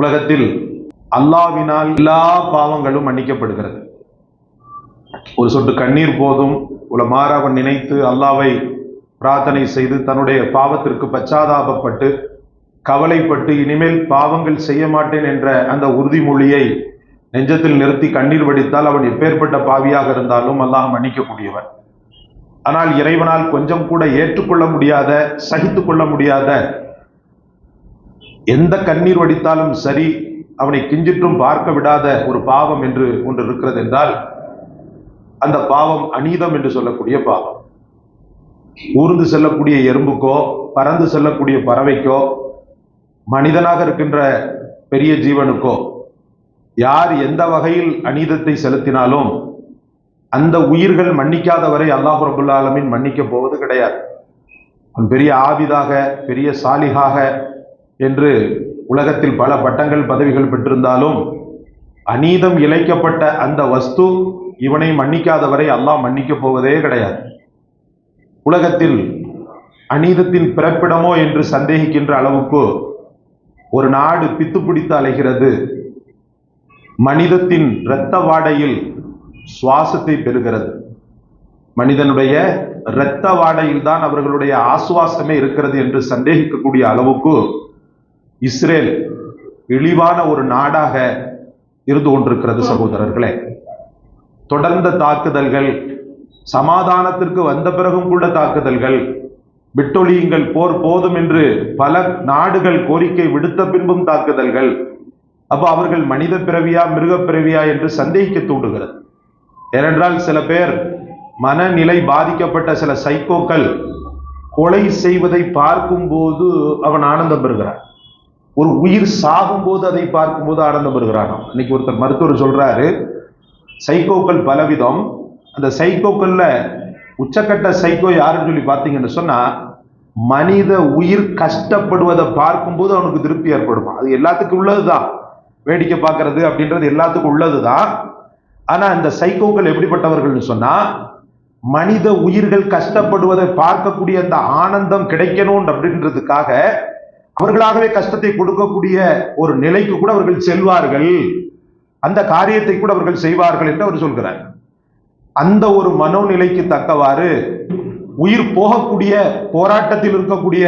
உலகத்தில் அல்லாஹ்வினால் எல்லா பாவங்களும் மன்னிக்கப்படுகிறது. ஒரு சொட்டு கண்ணீர் போதும் உலமாற அவன் நினைத்து அல்லாஹ்வை பிரார்த்தனை செய்து தன்னுடைய பாவத்திற்கு பச்சாதாபப்பட்டு கவலைப்பட்டு இனிமேல் பாவங்கள் செய்ய மாட்டேன் என்ற அந்த உறுதிமொழியை நெஞ்சத்தில் நிறுத்தி கண்ணீர் வடித்தால் அவன் எப்பேற்பட்ட பாவியாக இருந்தாலும் அல்லாஹ் மன்னிக்கக்கூடியவன். ஆனால் இறைவனால் கொஞ்சம் கூட ஏற்றுக்கொள்ள முடியாத, சகித்து கொள்ள முடியாத, எந்த கண்ணீர் வடித்தாலும் சரி அவனை கிஞ்சிற்றும் பார்க்க விடாத ஒரு பாவம் என்று ஒன்று இருக்கிறது என்றால் அந்த பாவம் அநீதம் என்று சொல்லக்கூடிய பாவம். ஊர்ந்து செல்லக்கூடிய எறும்புக்கோ பறந்து செல்லக்கூடிய பறவைக்கோ மனிதனாக இருக்கின்ற பெரிய ஜீவனுக்கோ யார் எந்த வகையில் அநீதத்தை செலுத்தினாலும் அந்த உயிர்கள் மன்னிக்காத வரை அல்லாஹ் ரப்புல் ஆலமீன் மன்னிக்க போவது கிடையாது. பெரிய ஆபிதாக, பெரிய சாலிஹாக என்று உலகத்தில் பல பட்டங்கள் பதவிகள் பெற்றிருந்தாலும் அநீதம் இழைக்கப்பட்ட அந்த வஸ்து இவனை மன்னிக்காத வரை அல்லாஹ் மன்னிக்க போவதே கிடையாது. உலகத்தில் அநீதத்தின் பிறப்பிடமோ என்று சந்தேகிக்கின்ற அளவுக்கு ஒரு நாடு பித்து பிடித்து அலைகிறது. மனிதத்தின் இரத்த வாடையில் சுவாசத்தை பெறுகிறது. மனிதனுடைய இரத்த வாடையில் தான் அவர்களுடைய ஆசுவாசமே இருக்கிறது என்று சந்தேகிக்கக்கூடிய அளவுக்கு இஸ்ரேல் இழிவான ஒரு நாடாக இருந்து கொண்டிருக்கிறது. சகோதரர்களே, தொடர்ந்த தாக்குதல்கள், சமாதானத்திற்கு வந்த பிறகும் கூட தாக்குதல்கள், விட்டொழியுங்கள் போர் போதும் என்று பல நாடுகள் கோரிக்கை விடுத்த பின்பும் தாக்குதல்கள். அப்போ அவர்கள் மனித பிறவியா மிருக பிறவியா என்று சந்தேகிக்க தூண்டுகிறது. ஏனென்றால் சில பேர் மனநிலை பாதிக்கப்பட்ட சில சைக்கோக்கள் கொலை செய்வதை பார்க்கும் போது அவன் ஆனந்தம் பெறுகிறான். ஒரு உயிர் சாகும் போது அதை பார்க்கும் போது ஆனந்தம் பெறுகிறான். இன்னைக்கு ஒருத்தர் மருத்துவர் சொல்றாரு, சைக்கோக்கள் பலவிதம். அந்த சைக்கோக்கள்ல உச்சக்கட்ட சைக்கோ யாருன்னு சொல்லி பார்த்தீங்கன்னு சொன்னா, மனித உயிர் கஷ்டப்படுவதை பார்க்கும்போது அவனுக்கு திருப்தி ஏற்படுமா. அது எல்லாத்துக்கும் உள்ளதுதான், வேடிக்கை பார்க்கறது அப்படின்றது எல்லாத்துக்கும் உள்ளதுதான். ஆனா இந்த சைக்கோக்கள் எப்படிப்பட்டவர்கள்னு சொன்னா, மனித உயிர்கள் கஷ்டப்படுவதை பார்க்கக்கூடிய அந்த ஆனந்தம் கிடைக்கணும் அப்படின்றதுக்காக அவர்களாகவே கஷ்டத்தை கொடுக்கக்கூடிய ஒரு நிலைக்கு கூட அவர்கள் செல்வார்கள், அந்த காரியத்தை கூட அவர்கள் செய்வார்கள் என்று அவர் சொல்கிறார். அந்த ஒரு மனோநிலைக்கு தக்கவாறு உயிர் போகக்கூடிய போராட்டத்தில் இருக்கக்கூடிய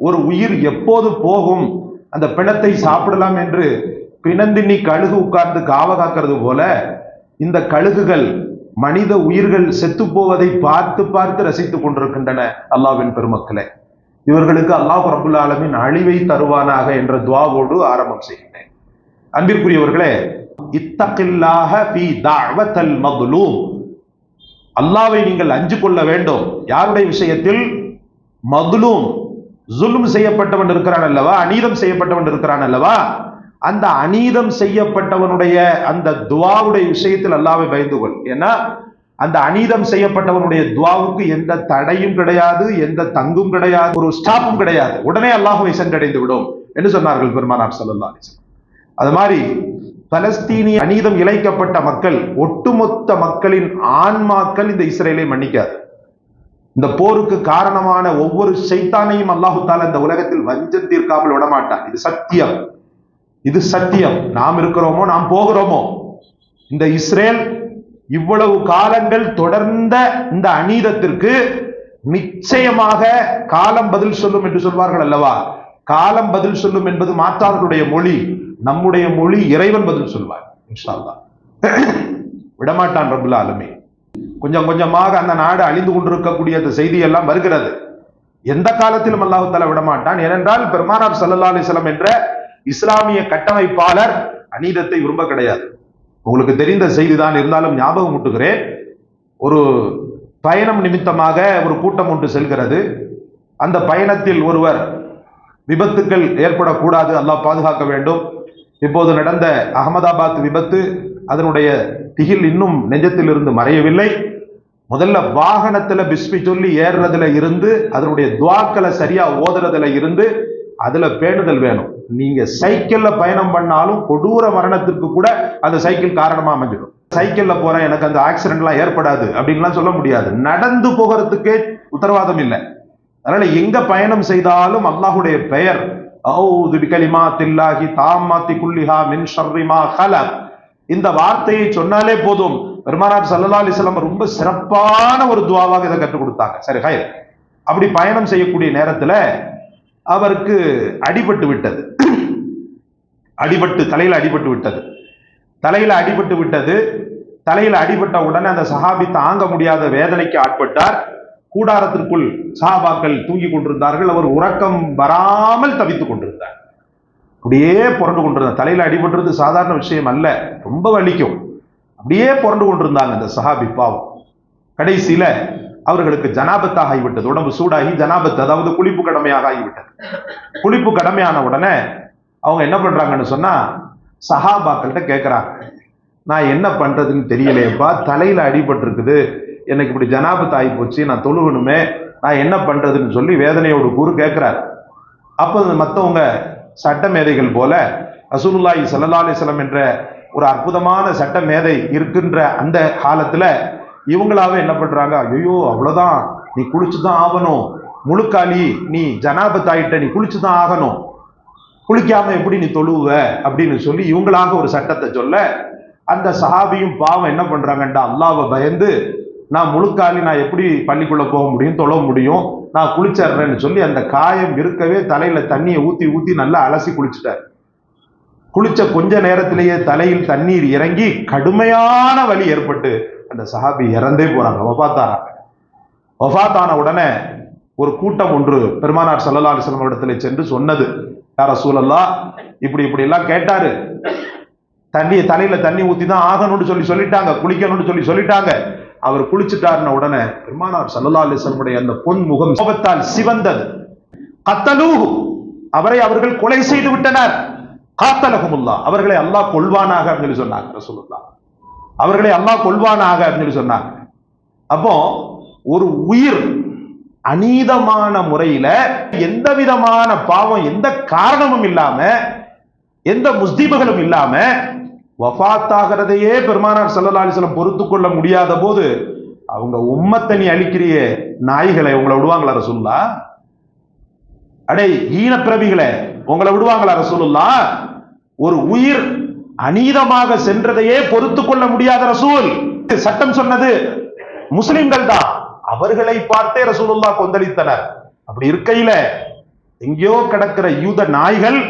ஒரு உயிர் எப்போது போகும், அந்த பிணத்தை சாப்பிடலாம் என்று பிணந்தினி கழுகு உட்கார்ந்து காவ காக்கிறது போல இந்த கழுகுகள் மனித உயிர்கள் செத்து போவதை பார்த்து பார்த்து ரசித்துக் கொண்டிருக்கின்றன. அல்லாஹ்வின் பெருமக்களே, இவர்களுக்கு அல்லாஹ் ரப்புல் ஆலமீன் அழிவை தருவானாக என்ற துஆவோடு ஆரம்பம் செய்கிறேன். அன்பிற்குரியவர்களே, இத்தகில்லாஹ ஃபீ தஅவத்தல் மظ்லூம், அல்லாஹ்வை நீங்கள் அஞ்சு கொள்ள வேண்டும். யாருடைய விஷயத்தில்? மظ்லூம், ஜுல்ம் செய்யப்பட்டவன் இருக்கிறான் அல்லவா, அநீதம் செய்யப்பட்டவன் இருக்கிறான் அல்லவா, அந்த அநீதம் செய்யப்பட்டவனுடைய அந்த துஆவுடைய விஷயத்தில் அல்லாஹ்வை பயந்து கொள். ஏன்னா அந்த அநீதம் செய்யப்பட்டவனுடைய துஆவுக்கு எந்த தடையும் கிடையாது, எந்த தங்கும் கிடையாது, ஒரு ஸ்டாப்பும் கிடையாது. உடனே அல்லாஹ்வை சென்றடைந்து விடும் என்று சொன்னார்கள் பெருமானார் ஸல்லல்லாஹு அலைஹி வஸல்லம். அது மாதிரி பலஸ்தீனிய அநீதம் இழைக்கப்பட்ட மக்கள், ஒட்டுமொத்த மக்களின் ஆன்மாக்கள் இந்த இஸ்ரேலை மன்னிக்காது. இந்த போருக்கு காரணமான ஒவ்வொரு ஷைத்தானையும் அல்லாஹு தஆலா இந்த உலகத்தில் வஞ்சம் தீர்க்காமல் விடமாட்டான். இது சத்தியம், இது சத்தியம். நாம் இருக்கிறோமோ நாம் போகிறோமோ, இந்த இஸ்ரேல் இவ்வளவு காலங்கள் தொடர்ந்த இந்த அநீதத்திற்கு நிச்சயமாக காலம் பதில் சொல்லும் என்று சொல்வார்கள் அல்லவா. காலம் பதில் சொல்லும் என்பது மாற்றார்களுடைய மொழி, நம்முடைய மொழி இறைவன் பதில் சொல்வார் இன்ஷா அல்லாஹ். விடமாட்டான் ரப்புல் ஆலமீன். கொஞ்சம் கொஞ்சமாக அந்த நாடு அழிந்து கொண்டிருக்கக்கூடிய அந்த செய்தி எல்லாம் வருகிறது. எந்த காலத்திலும் அல்லாஹ் தஆலா விடமாட்டான். ஏனென்றால் பெருமானார் ஸல்லல்லாஹு அலைஹி வஸல்லம் என்ற இஸ்லாமிய கட்டமைப்பாளர் அநீதத்தை விரும்ப கிடையாது. உங்களுக்கு தெரிந்த செய்தி தான், இருந்தாலும் ஞாபகம் ஊட்டுகிறேன். ஒரு பயணம் நிமித்தமாக ஒரு கூட்டம் ஒன்று செல்கிறது. அந்த பயணத்தில் ஒருவர், விபத்துக்கள் ஏற்படக்கூடாது, அல்லாஹ் பாதுகாக்க வேண்டும். இப்போது நடந்த அகமதாபாத் விபத்து, அதனுடைய திகில் இன்னும் நெஞ்சத்தில் இருந்து மறையவில்லை. முதல்ல வாகனத்துல பிஸ்மி சொல்லி ஏறுறதுல இருந்து, அதனுடைய துஆக்களை சரியா ஓதுறதுல இருந்து அதுல பேணுதல் வேணும். நீங்க சைக்கிள்ல பயணம் பண்ணாலும் கொடூர மரணத்திற்கு கூட அந்த சைக்கிள் காரணமா அமைஞ்சிடும். சைக்கிள்ல போறேன் எனக்கு அந்த ஆக்சிடென்ட்லாம் ஏற்படாது அப்படின்லாம் சொல்ல முடியாது. நடந்து போகிறதுக்கே உத்தரவாதம் இல்லை. அதனால எங்க பயணம் செய்தாலும் அல்லாஹுடைய பெயர் அஊது பிகலிமாத்தில்லாஹி தாம்மாத்தி குல்லிஹா மின் ஷர்ரி மா ஹலக். இந்த வார்த்தையை சொன்னாலே போதும். பெருமானார் ஸல்லல்லாஹு அலைஹி வஸல்லம் ரொம்ப சிறப்பான ஒரு துஆவாக இதை கற்றுக் கொடுத்தாங்க. சரி, ஹைர். அப்படி பயணம் செய்யக்கூடிய நேரத்துல அவருக்கு அடிபட்டு விட்டது. தலையில அடிபட்டு விட்டது. தலையில அடிபட்ட உடனே அந்த சஹாபி தாங்க முடியாத வேதனைக்கு ஆட்பட்டார். கூடாரத்திற்குள் சஹாபாக்கள் தூங்கி கொண்டிருந்தார்கள். அவர் உறக்கம் வராமல் தவித்துக் கொண்டிருந்தார். அப்படியே புரண்டு கொண்டிருந்தார். தலையில அடிபட்டுறது சாதாரண விஷயம் அல்ல, ரொம்ப வலிக்கும். அப்படியே புரண்டு கொண்டிருந்தாங்க இந்த சஹாபி பாவம். கடைசியில அவர்களுக்கு ஜனாபத்தாக ஆகிவிட்டது. உடம்பு சூடாகி ஜனாபத், அதாவது குளிப்பு கடமையாக ஆகிவிட்டது. குளிப்பு கடமையான உடனே அவங்க என்ன பண்றாங்கன்னு சொன்னா, சஹாபாக்கள்கிட்ட கேட்கிறாங்க, நான் என்ன பண்றதுன்னு தெரியலையப்பா, தலையில அடிபட்டு இருக்குது, எனக்கு இப்படி ஜனாபத் ஆகி போச்சு, நான் தொழுகணுமே, நான் என்ன பண்றதுன்னு சொல்லி வேதனையோடு கூறு கேட்கிறார். அப்போ மற்றவங்க சட்ட மேதைகள் போல ரசூலுல்லாஹி ஸல்லல்லாஹு அலைஹி வஸல்லம் என்ற ஒரு அற்புதமான சட்ட மேதை இருக்கின்ற அந்த காலத்துல இவங்களாவே என்ன பண்றாங்க, ஐயோ அவ்வளவுதான், நீ குளிச்சுதான் ஆகணும், முழுக்காலி, நீ ஜனாபத் ஆயிட்ட, நீ குளிச்சுதான் ஆகணும், குளிக்காம எப்படி நீ தொழுவ அப்படின்னு சொல்லி இவங்களாக ஒரு சட்டத்தை சொல்ல, அந்த சஹாபியும் பாவம் என்ன பண்றாங்கண்டா, அல்லாஹ்வை பயந்து, நான் முழுக்காலி, நான் எப்படி பள்ளிக்குள்ள போக முடியும், தொழ முடியும், நான் குளிச்சிடுறேன்னு சொல்லி அந்த காயம் இருக்கவே தலையில தண்ணியை ஊத்தி ஊத்தி நல்லா அலசி குளிச்சுட்டார். குளிச்ச கொஞ்ச நேரத்திலேயே தலையில் தண்ணீர் இறங்கி கடுமையான வலி ஏற்பட்டு அந்த சஹாபி இறந்தே போறாங்க, வஃபாத்தான உடனே ஒரு கூட்டம் ஒன்று பெருமானார் ஸல்லல்லாஹு அலைஹி வஸல்லம் இடத்துல சென்று சொன்னது, யா ரசூலல்லாஹ், இப்படி எல்லாம் கேட்டாரு, தலையில தண்ணி ஊத்தி தான் ஆகணும்னு சொல்லிட்டாங்க, குளிக்கணும்னு சொல்லிட்டாங்க. அவர் குளிச்சுட்டாருன உடனே பெருமானார் ஸல்லல்லாஹு அலைஹி வஸல்லம் அந்த பொன் முகம் கோபத்தால் சிவந்தது. கத்தலூஹு, அவரை அவர்கள் கொலை செய்து விட்டனர். காத்தலஹுமுல்லாஹ், அவர்களை அல்லாஹ் கொல்வானாக அப்படின்னு சொன்னாங்க ரசூலுல்லாஹ். அவர்களை அல்லாஹ் கொல்வானாக அப்படின்னு சொன்னாங்க. அப்போ ஒரு உயிர் அநீதமான முறையில எந்த விதமான பாவம், எந்த காரணமும் இல்லாம, எந்த முஸ்தீபுகளும் இல்லாம வஃபாத்தாகிறதையே பெருமானார் ஸல்லல்லாஹு அலைஹி வஸல்லம் பொறுத்து கொள்ள முடியாத போது அவங்க உம்மத்தை நீ அழிக்கிறிய நாய்களை உங்களை விடுவாங்களா ரசூலுல்லாஹ்? அடே ஈன பிரபிகளை உங்களை விடுவாங்களா ரசூலுல்லாஹ்? ஒரு உயிர் அநீதமாக சென்றதையே பொறுத்து கொள்ள முடியாத ரசூல். சட்டம் சொன்னது முஸ்லிம்கள் தான், அவர்களை பார்த்தே ரசூலுல்லாஹ் கொந்தளித்தனர். அப்படி இருக்கையில எங்கேயோ கிடக்கிற யூத நாய்கள்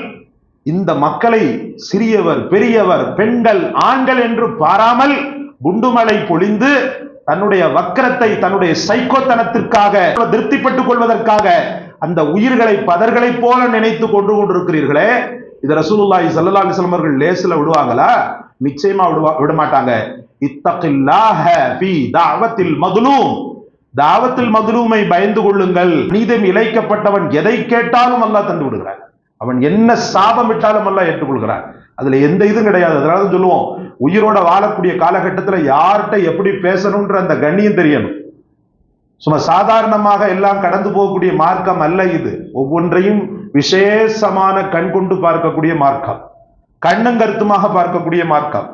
இந்த மக்களை சிறியவர் பெரியவர் பெண்கள் ஆண்கள் என்று பாராமல் குண்டுமலை பொழிந்து தன்னுடைய வக்கரத்தை, தன்னுடைய சைக்கோத்தனத்திற்காக திருப்திப்பட்டுக் கொள்வதற்காக அந்த உயிர்களை பதர்களை போல நினைத்து கொண்டிருக்கிறீர்களே, இது ரசூலுல்லாஹி ஸல்லல்லாஹு அலைஹி வஸல்லம் அவர்கள் லேசில விடுவாங்களா? நிச்சயமா விட மாட்டாங்க. இத்தகில்லாஹ ஃபீ தஅவத்தில் மதுலூம், தாவத்தில் மதுலூமை பயந்து கொள்ளுங்கள். நீதம் இழைக்கப்பட்டவன் எதை கேட்டாலும் அல்லாஹ் தந்து விடுகிறார். அவன் என்ன சாபம் விட்டாலும் அல்லாஹ் ஏற்றுக்கொள்கிறான். அதுல எந்த இதுவும் கிடையாது. அதனால சொல்லுவோம், உயிரோட வாழக்கூடிய காலகட்டத்துல யார்கிட்ட எப்படி பேசணும்ன்ற அந்த கண்ணியம் தெரியணும். சும்மா சாதாரணமாக எல்லாம் கடந்து போகக்கூடிய மார்க்கம் அல்ல இது. ஒவ்வொன்றையும் விசேஷமான கண் கொண்டு பார்க்கக்கூடிய மார்க்கம், கண்ணும் கருத்துமாக பார்க்கக்கூடிய மார்க்கம்.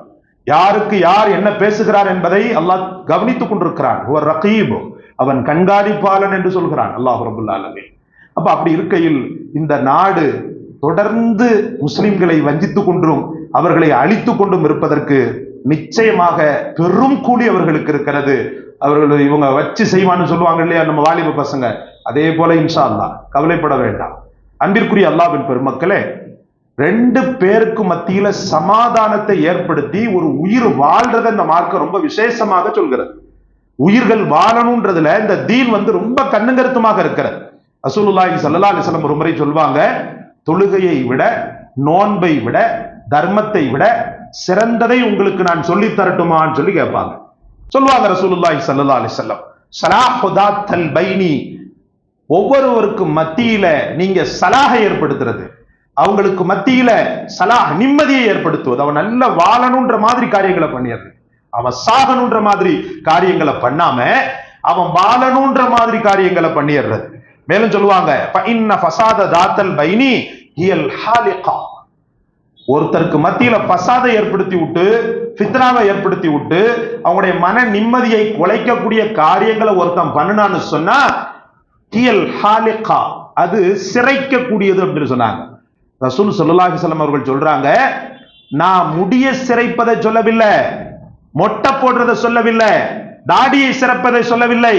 யாருக்கு யார் என்ன பேசுகிறார் என்பதை அல்லாஹ் கவனித்துக் கொண்டிருக்கிறான். ஒரு ரகீப், அவன் கண்காணிப்பாளன் என்று சொல்கிறான் அல்லாஹ் ரப்பல் ஆலமீன். அப்ப அப்படி இருக்கையில் இந்த நாடு தொடர்ந்து முஸ்லிம்களை வஞ்சித்துக் கொண்டும் அவர்களை அழித்துக் கொண்டும் இருப்பதற்கு நிச்சயமாக பெரும் கூலி அவர்களுக்கு இருக்கிறது. அவர்கள் இவங்க வச்சு செய்வான்னு சொல்லுவாங்க இல்லையா நம்ம வாலிப பசங்க, அதே போல இன்ஷா அல்லாஹ் கவலைப்பட வேண்டாம். அன்பிற்குரிய அல்லாஹ்வின் பெருமக்களே, ரெண்டு பேருக்கு மத்தியில சமாதானத்தை ஏற்படுத்தி ஒரு உயிர் வாழ்றத இந்த மார்க்கம் ரொம்ப விசேஷமாக சொல்கிறது. உயிர்கள் வாழணும்ன்றதுல இந்த தீன் ரொம்ப கண்ணுங்கருத்துமாக இருக்கிறது. ரசூலுல்லாஹி ஸல்லல்லாஹு அலைஹி வஸல்லம் ஒரு முறை சொல்வாங்க, தொழுகையை விட, நோன்பை விட, தர்மத்தை விட சிறந்ததை உங்களுக்கு நான் சொல்லி தரட்டுமான்னு சொல்லி கேட்பாங்க. சொல்லுவாங்க ரசூலுல்லாஹி ஸல்லல்லாஹு அலைஹி வஸல்லம், ஸலாஹு தாத்தல் பைனி, ஒவ்வொருவருக்கும் மத்தியில நீங்க சலாஹை ஏற்படுத்துறது, அவங்களுக்கு மத்தியில சலாஹ் நிம்மதியை ஏற்படுத்துவது. அவன் நல்ல வாழணுன்ற மாதிரி காரியங்களை பண்ணிடுறது, அவன் சாகணுன்ற மாதிரி காரியங்களை பண்ணாம அவன் வாழணுன்ற மாதிரி காரியங்களை பண்ணிடுறது. மேலும் சொல்லுவாங்க, ஃபஇன்ன ஃபஸாத தாத்தல் பைனி ஹியல் ஹாலிகா, ஒருத்தருக்கு மத்தியில பசாதை ஏற்படுத்தி விட்டு, ஃபித்னாவை ஏற்படுத்தி விட்டு, அவங்களுடைய மன நிம்மதியை குலைக்கக்கூடிய காரியங்களை ஒருத்தன் பண்ணுனான்னு சொன்னா ஹியல் ஹாலிகா, அது சிறைக்க கூடியது அப்படின்னு சொன்னாங்க. ரசூல் ஸல்லல்லாஹு அலைஹி வஸல்லம் அவர்கள் சொல்றாங்க, நான் முடிய சிரைப்பதை சொல்லவில்லை, மொட்டை போடுறதை சொல்லவில்லை, தாடியை சிறப்பதை சொல்லவில்லை,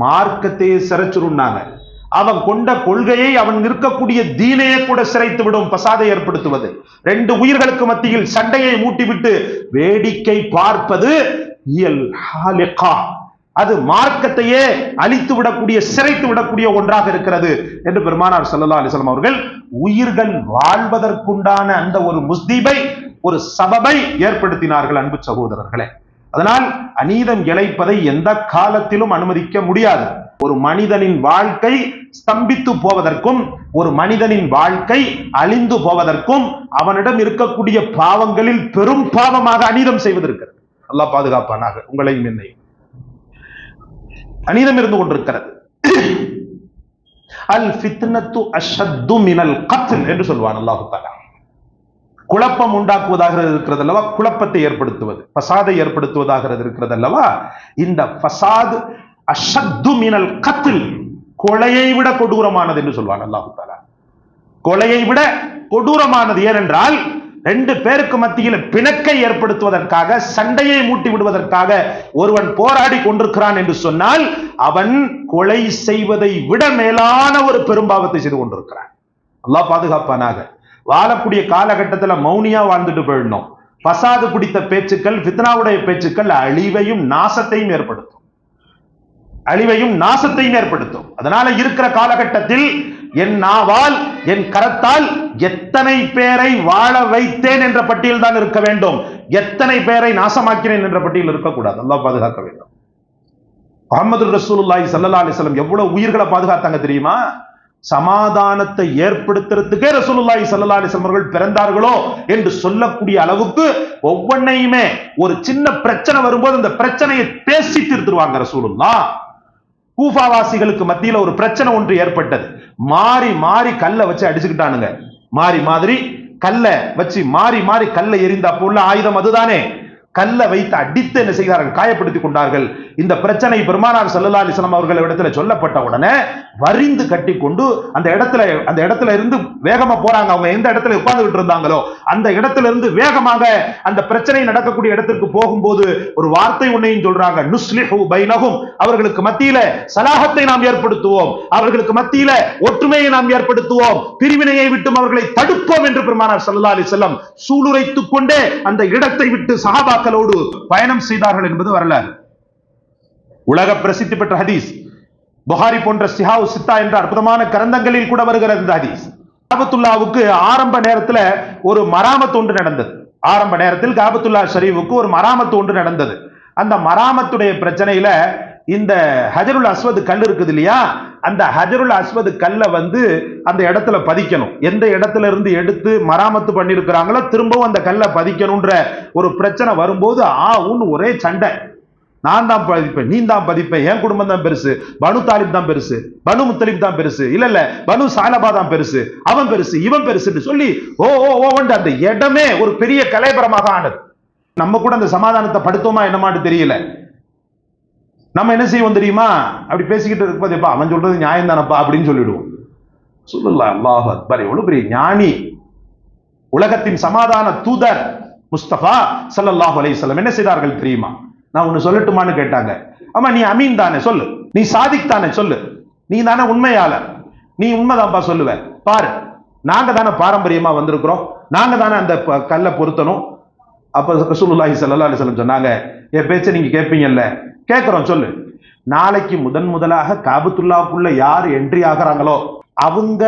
மார்க்கத்தையே சிறைச்சிருந்தாங்க. அவன் கொண்ட கொள்கையை, அவன் இருக்கக்கூடிய தீனையே கூட சிறைத்து விடும் பசாதை ஏற்படுத்துவது. ரெண்டு உயிர்களுக்கு மத்தியில் சண்டையை மூட்டிவிட்டு வேடிக்கை பார்ப்பது இயல் ஹாலிகா, அது மார்க்கத்தையே அழித்து விடக்கூடிய, சிறைத்து விடக்கூடிய ஒன்றாக இருக்கிறது என்று பெருமானார் ஸல்லல்லாஹு அலைஹி வஸல்லம் அவர்கள் உயிர்கள் வாழ்வதற்குண்டான அந்த ஒரு முஸ்தீபை, ஒரு சபபை ஏற்படுத்தினார்கள். அன்பு சகோதரர்களே, அதனால் அநீதம் இழைப்பதை எந்த காலத்திலும் அனுமதிக்க முடியாது. ஒரு மனிதனின் வாழ்க்கை ஸ்தம்பித்து போவதற்கும், ஒரு மனிதனின் வாழ்க்கை அழிந்து போவதற்கும் அவனிடம் இருக்கக்கூடிய பாவங்களில் பெரும் பாவமாக அநீதம் செய்வது இருக்கிறது. அல்லாஹ் பாதுகாப்பானாக உங்களையும் என்னையும். அநீதம் இருந்து கொண்டிருக்கிறது. அல் ஃபித்னத்து அஷத்து மினல் கத்ல் என்று சொல்வான் அல்லாஹ் தஆலா. குழப்பம் உண்டாக்குவதாக இருக்கிறது அல்லவா, குழப்பத்தை ஏற்படுத்துவது, ஃபசாதை ஏற்படுத்துவதாக இருக்கிறது அல்லவா, இந்த ஃபசாத் அஷத்து மினல் கத்ல், கொலையை விட கொடூரமானது என்று சொல்வான் அல்லாஹ் தஆலா. கொலையை விட கொடூரமானது. ஏனென்றால் ரெண்டு பேருக்கு மத்தியில் பிணக்கை ஏற்படுத்துவதற்காக, சண்டையை மூட்டி விடுவதற்காக ஒருவன் போராடி கொண்டிருக்கிறான் என்று சொன்னால் அவன் கொலை செய்வதை விட மேலான ஒரு பெரும்பாவத்தை செய்து கொண்டிருக்கிறான். அல்லாஹ் பாதுகாப்பானாக. வாழக்கூடிய காலகட்டத்தில் மௌனியா வாழ்ந்துட்டு போயிடணும். பசாது பிடித்த பேச்சுக்கள், ஃபித்னாவுடைய பேச்சுக்கள் அழிவையும் நாசத்தையும் ஏற்படுத்தும், அழிவையும் நாசத்தையும் ஏற்படுத்தும். அதனால இருக்கிற காலகட்டத்தில் என் நாவால், என் கரத்தால் எத்தனை பேரை வாழ வைத்தேன் என்ற பட்டியல் தான் இருக்க வேண்டும், எத்தனை பேரை நாசமாக்கினேன் என்ற பட்டியல் இருக்கக்கூடாது. அல்லாஹ் பாதுகாக்க வேண்டும். முஹம்மது ரசூலுல்லாஹி ஸல்லல்லாஹு அலைஹி வஸல்லம் எவ்வளவு உயிர்களை பாதுகாத்தாங்க தெரியுமா? சமாதானத்தை ஏற்படுத்துறதுக்கே ரசூலுல்லாஹி ஸல்லல்லாஹு அலைஹி வஸல்லம் அவர்கள் பிறந்தார்களோ என்று சொல்லக்கூடிய அளவுக்கு ஒவ்வொன்றையுமே, ஒரு சின்ன பிரச்சனை வரும்போது அந்த பிரச்சனையை பேசி தீர்த்துருவாங்க ரசூலுல்லாஹ். கூஃபாவாசிகளுக்கு மத்தியில ஒரு பிரச்சனை ஒன்று ஏற்பட்டது. மாறி மாறி கல்லை வச்சு அடிச்சுக்கிட்டானுங்க. மாறி மாதிரி கல்லை வச்சு மாறி மாறி கல்லை எரிந்த போல ஆயுதம் அதுதானே. கல்லை வைத்து அடித்து என்ன செய்தார்கள், காயப்படுத்திக் கொண்டார்கள். இந்த பிரச்சனை பெருமானார் ஸல்லல்லாஹு அலைஹி வஸல்லம் அவர்கள் இடத்துல சொல்லப்பட்ட உடனே வரிந்து கட்டி கொண்டு அந்த இடத்துல இருந்து வேகமா போறாங்க. அவங்க எந்த இடத்துல உட்கார்ந்துகிட்டு இருந்தாங்களோ அந்த இடத்துல இருந்து வேகமாக அந்த பிரச்சனை நடக்கக்கூடிய இடத்திற்கு போகும்போது ஒரு வார்த்தை ஒன்னையும் சொல்றாங்க, நுஸ்லிஹு பைனஹும், அவர்களுக்கு மத்தியில சலாஹத்தை நாம் ஏற்படுத்துவோம், அவர்களுக்கு மத்தியில ஒற்றுமையை நாம் ஏற்படுத்துவோம், பிரிவினையை விட்டு அவர்களை தடுப்போம் என்று பெருமானார் ஸல்லல்லாஹு அலைஹி வஸல்லம் சூளுரைத்துக் கொண்டே அந்த இடத்தை விட்டு சஹாபாக்களோடு பயணம் செய்தார்கள் என்பது வரலாறு. உலக பிரசித்தி பெற்ற ஹதீஸ். புகாரி போன்ற சிஹாவு சித்தா என்ற அற்புதமான கிரந்தங்களில் கூட வருகிறது இந்த ஹதீஸ். காபத்துல்லாவுக்கு ஆரம்ப நேரத்தில் ஒரு மராமத்து ஒன்று நடந்தது. ஆரம்ப நேரத்தில் காபத்துல்லா ஷரீஃபுக்கு ஒரு மராமத்து ஒன்று நடந்தது. அந்த மராமத்துடைய பிரச்சனையில இந்த ஹஜருல் அஸ்வத் கல் இருக்குது இல்லையா, அந்த ஹஜருல் அஸ்வத் கல்லை அந்த இடத்துல பதிக்கணும். எந்த இடத்துல இருந்து எடுத்து மராமத்து பண்ணிருக்கிறாங்களோ திரும்பவும் அந்த கல்லை பதிக்கணும்ன்ற ஒரு பிரச்சனை வரும்போது ஒரே சண்டை. நான் தான் பதிப்பேன், நீ தான் பதிப்பேன், என் குடும்பம் தான் பெருசு, பனு தாலிப் தான் பெருசு, பனு முத்தலிப் தான் பெருசு, இல்ல பனு சாலபா தான் பெருசு, அவன் பெருசு, இவன் பெருசு சொல்லி அந்த இடமே ஒரு பெரிய கலைபரமாக ஆனது. நம்ம கூட அந்த சமாதானத்தை படுத்தோமா என்னமாட்டு தெரியல. நம்ம என்ன செய்வோம் தெரியுமா, அப்படி பேசிக்கிட்டு இருப்பதேப்பா அவன் சொல்றது நியாயம் தானப்பா அப்படின்னு சொல்லிடுவோம். சொல்லலாம். அல்லாஹ் அக்பர், எவ்வளவு பெரிய ஞானி, உலகத்தின் சமாதான தூதர் முஸ்தபா ஸல்லல்லாஹு அலைஹி வஸல்லம் என்ன செய்தார்கள் தெரியுமா? நான் ஒன்னு சொல்லட்டுமான்னு கேட்டாங்க. ஆமா, நீ அமீன் தானே சொல்லு, நீ சாதிக் தானே சொல்லு, நீ தானே உண்மையாளர், நீ உண்மைதான்ப்பா சொல்லுவ, பாரு நாங்க தானே பாரம்பரியமா வந்திருக்கிறோம், நாங்க தானே அந்த கல்லை பொருத்தணும். அப்ப ரசூலுல்லாஹி ஸல்லல்லாஹு அலைஹி வஸல்லம் சொன்னாங்க, என் பேச்சை நீங்க கேட்பீங்கல்ல, கேட்கிறோம் சொல்லு. நாளைக்கு முதலாக காபத்துல்லாவுக்குள்ள யார் என்ட்ரி ஆகிறாங்களோ அவங்க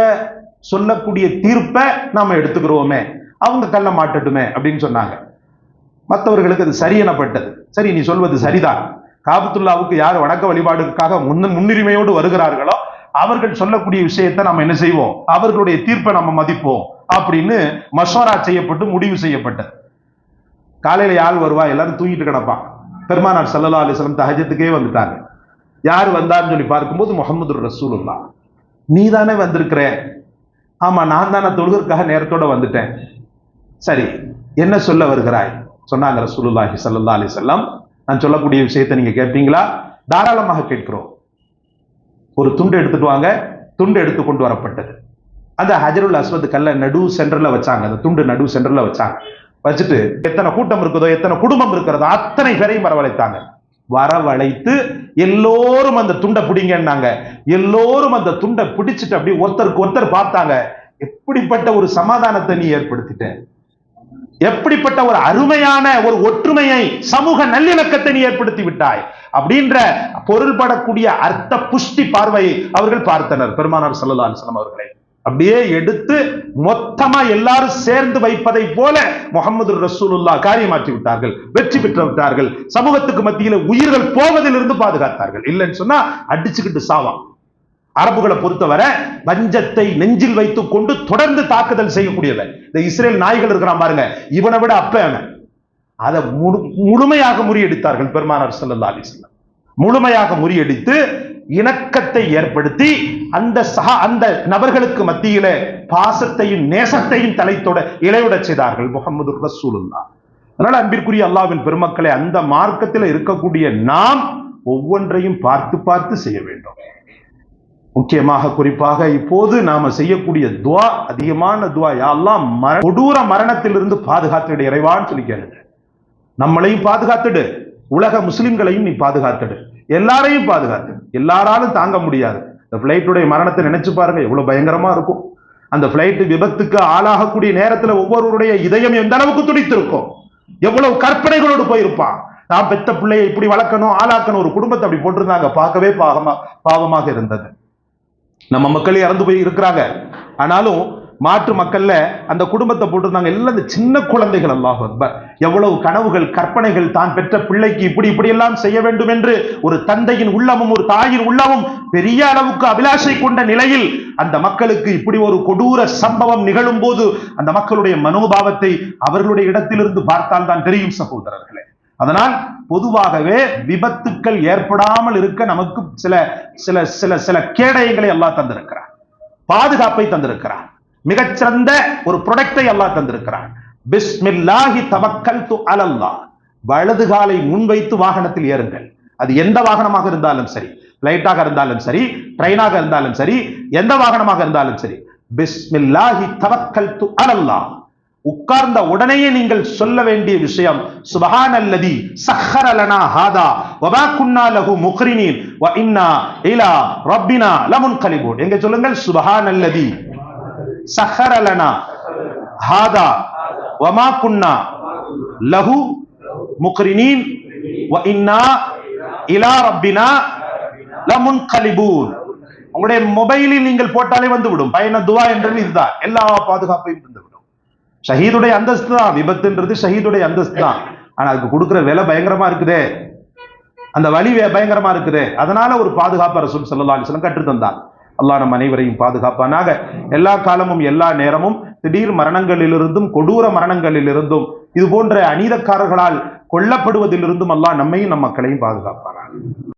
சொல்லக்கூடிய தீர்ப்பை நாம எடுத்துக்கிறோமே, அவங்க கல்ல மாட்டட்டுமே அப்படின்னு சொன்னாங்க. மற்றவர்களுக்கு அது சரி எனப்பட்டது. சரி, நீ சொல்வது சரிதான், காபத்துல்லாவுக்கு யார் வணக்க வழிபாடுக்காக முன்னுரிமையோடு வருகிறார்களோ அவர்கள் சொல்லக்கூடிய விஷயத்தை நம்ம என்ன செய்வோம், அவர்களுடைய தீர்ப்பை நம்ம மதிப்போம் அப்படின்னு மஷோரா செய்யப்பட்டு முடிவு செய்யப்பட்டது. காலையில யார் வருவா, எல்லாரும் தூங்கிட்டு கிடப்பான். பெருமானார் ஸல்லல்லாஹு அலைஹி வஸல்லம் தஹஜ்ஜுதுக்கே வந்துட்டாங்க. யார் வந்தார்னு சொல்லி பார்க்கும்போது முஹம்மது ரசூலுல்லாஹ். நீ தானே வந்திருக்கிற? ஆமா, நான் தானே தொழுகிறதுக்காக நேரத்தோட வந்துட்டேன். சரி, என்ன சொல்ல வருகிறாய்? சொன்னாங்க ரசூலுல்லாஹி ஸல்லல்லாஹு அலைஹி வஸல்லம், நான் சொல்லக்கூடிய விஷயத்தை நீங்க கேட்பீங்களா? தாராளமாக கேட்கிறோம். ஒரு துண்டு எடுத்துட்டு வாங்க. துண்டு எடுத்து கொண்டு வரப்பட்டது. அந்த ஹஜருல் அஸ்வத் கல்ல நடு சென்டர்ல வச்சாங்க, அந்த துண்டு நடு சென்டர்ல வச்சாங்க. வச்சுட்டு எத்தனை கூட்டம் இருக்குதோ, எத்தனை குடும்பம் இருக்கிறதோ அத்தனை பேரையும் வரவழைத்தாங்க. வரவழைத்து எல்லோரும் அந்த துண்டை பிடிங்கன்னாங்க. எல்லோரும் அந்த துண்டை பிடிச்சிட்டு அப்படி ஒருத்தருக்கு ஒருத்தர் பார்த்தாங்க. எப்படிப்பட்ட ஒரு சமாதானத்தை நீ ஏற்படுத்திட்ட, எப்படிப்பட்ட ஒரு அருமையான ஒரு ஒற்றுமையை, சமூக நல்லிணக்கத்தை நீ ஏற்படுத்தி விட்டாய் அப்படின்ற பொருள்படக்கூடிய அர்த்த புஷ்டி பார்வையை அவர்கள் பார்த்தனர். பெருமானார் ஸல்லல்லாஹு அலைஹி வஸல்லம் அவர்களை அப்படியே எடுத்து மொத்தமா எல்லாரும் சேர்ந்து வைப்பதை போல முஹம்மது ரசூலுல்லாஹ் காரியமாற்றி விட்டார்கள், வெற்றி பெற்று விட்டார்கள். சமூகத்துக்கு மத்தியில் உயிர்கள் போவதிலிருந்து பாதுகாத்தார்கள். இல்லைன்னு சொன்னா அடிச்சுக்கிட்டு சாவான். அரபுகளை பொறுத்தவரை வஞ்சத்தை நெஞ்சில் வைத்துக் கொண்டு தொடர்ந்து தாக்குதல் செய்யக்கூடியவன் இந்த இஸ்ரேல் நாய்கள் இருக்கிறான் பாருங்க, இவனை விட அப்ப அதை முழுமையாக முறியடித்தார்கள். பெருமானார் ஸல்லல்லாஹு அலைஹி வஸல்லம் முழுமையாக முறியடித்து இணக்கத்தை ஏற்படுத்தி அந்த நபர்களுக்கு மத்தியிலே பாசத்தையும் நேசத்தையும் தலைத்தோட இலையுட செய்தார்கள் முஹம்மது ரசூலுல்லாஹ். அதனால அன்பிற்குரிய அல்லாஹ்வின் பெருமக்களே, அந்த மார்க்கத்தில் இருக்கக்கூடிய நாம் ஒவ்வொன்றையும் பார்த்து பார்த்து செய்ய வேண்டும். முக்கியமாக குறிப்பாக இப்போது நாம செய்யக்கூடிய துவா, அதிகமான துவா, யா அல்லாஹ் கொடூர மரணத்திலிருந்து பாதுகாத்துடு இறைவான்னு சொல்லி கேளுங்க. நம்மளையும் பாதுகாத்துடு, உலக முஸ்லிம்களையும் நீ பாதுகாத்துடு, எல்லாரையும் பாதுகாத்து. எல்லாராலும் தாங்க முடியாது. இந்த பிளைட்டுடைய மரணத்தை நினைச்சு பாருங்க, எவ்வளவு பயங்கரமா இருக்கும். அந்த பிளைட் விபத்துக்கு ஆளாகக்கூடிய நேரத்துல ஒவ்வொருவருடைய இதயம் எந்த அளவுக்கு துடித்திருக்கும், எவ்வளவு கற்பனைகளோடு போயிருப்பான். நான் பெத்த பிள்ளையை இப்படி வளர்க்கணும், ஆளாக்கணும். ஒரு குடும்பத்தை அப்படி போட்டிருந்தாங்க, பார்க்கவே பாவமாக இருந்தது. நம்ம மக்களே இறந்து போய் இருக்கிறாங்க. ஆனாலும் மாற்று மக்கள்ல அந்த குடும்பத்தை போட்டிருந்தாங்க, எல்லாம் இந்த சின்ன குழந்தைகள். அல்லாஹ் அக்பர், எவ்வளவு கனவுகள், கற்பனைகள், தான் பெற்ற பிள்ளைக்கு இப்படி இப்படி எல்லாம் செய்ய வேண்டும் என்று ஒரு தந்தையின் உள்ளமும் ஒரு தாயின் உள்ளமும் பெரிய அளவுக்கு அபிலாஷை கொண்ட நிலையில் அந்த மக்களுக்கு இப்படி ஒரு கொடூர சம்பவம் நிகழும் போது அந்த மக்களுடைய மனோபாவத்தை அவர்களுடைய இடத்திலிருந்து பார்த்தால் தான் தெரியும் சகோதரர்களே. அதனால் பொதுவாகவே விபத்துக்கள் ஏற்படாமல் இருக்க நமக்கு சில சில சில சில கேடயங்களை அல்லாஹ் தந்திருக்கிறார், பாதுகாப்பை தந்திருக்கிறார், மிகச்சிறந்த ஒரு ப்ரொடக்டை அல்லாஹ் தந்திருக்கிறார். பிஸ்மில்லாஹி தவக்கல்து அலல்லாஹ், வலது காலை முன்வைத்து வாகனத்தில் ஏறுங்கள். அது எந்த வாகனமாக இருந்தாலும் சரி, பிளைட்டாக இருந்தாலும் சரி, ட்ரெயினாக இருந்தாலும் சரி, எந்த வாகனமாக இருந்தாலும் சரி, பிஸ்மில்லாஹி தவக்கல்து அலல்லாஹ். உட்கார்ந்த உடனேயே நீங்கள் சொல்ல வேண்டிய விஷயம், சுப்ஹானல்லதி சஹ்ஹர லனா ஹாதா வமா குன்னா லஹு முக்ரினீன் வ இன்னா இலா ரப்பினா லமுன்கலிபூன். எங்க சொல்லுங்கள், சுப்ஹானல்லதி சஹ்ஹர லனா ஹாதா வமா குன்னா லஹு முக்ரினீன் வ இன்னா இலா ரப்பினா லமுன்கலிபூன். உங்களுடைய மொபைலில் நீங்கள் போட்டாலே வந்துவிடும் பயண துவா என்றது இதுதான், எல்லா பாதுகாப்பையும் தந்துவிடும். ஷஹீதுடைய அந்தஸ்து தான், விபத்துன்றது ஷஹீதுடைய அந்தஸ்து தான். ஆனா அதுக்கு கொடுக்கிற விலை பயங்கரமா இருக்குதே, அந்த வலி பயங்கரமா இருக்குதே. அதனால ஒரு பாதுகாப்பு ரசூல் ஸல்லல்லாஹு அலைஹி வஸல்லம் கற்று தந்தார். அல்லாஹ் நம் அனைவரையும் பாதுகாப்பானாக. எல்லா காலமும் எல்லா நேரமும் திடீர் மரணங்களிலிருந்தும் கொடூர மரணங்களிலிருந்தும் இது போன்ற அநீதக்காரர்களால் கொல்லப்படுவதிலிருந்தும் அல்லாஹ் நம்மையும் நம் மக்களையும் பாதுகாப்பானாக.